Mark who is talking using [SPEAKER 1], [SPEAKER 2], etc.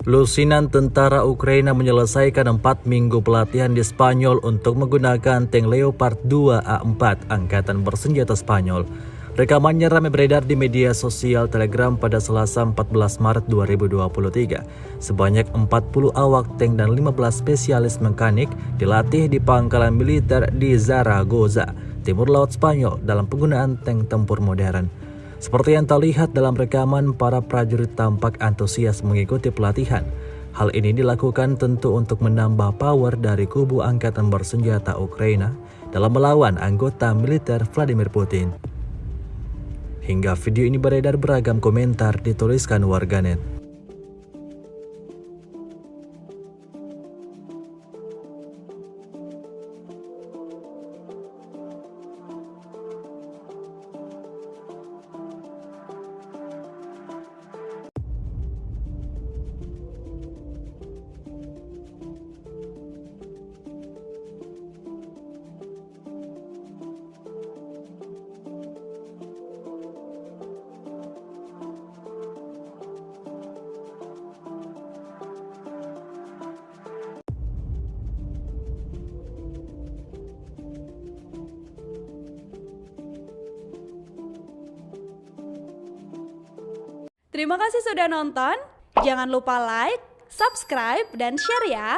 [SPEAKER 1] Lusinan tentara Ukraina menyelesaikan 4 minggu pelatihan di Spanyol untuk menggunakan tank Leopard 2 A4 Angkatan Bersenjata Spanyol. Rekamannya ramai beredar di media sosial Telegram pada Selasa 14 Maret 2023. Sebanyak 40 awak tank dan 15 spesialis mekanik dilatih di pangkalan militer di Zaragoza, timur laut Spanyol dalam penggunaan tank tempur modern. Seperti yang terlihat dalam rekaman, para prajurit tampak antusias mengikuti pelatihan. Hal ini dilakukan tentu untuk menambah power dari kubu angkatan bersenjata Ukraina dalam melawan anggota militer Vladimir Putin. Hingga video ini beredar, beragam komentar dituliskan warganet.
[SPEAKER 2] Terima kasih sudah nonton. Jangan lupa like, subscribe, dan share ya.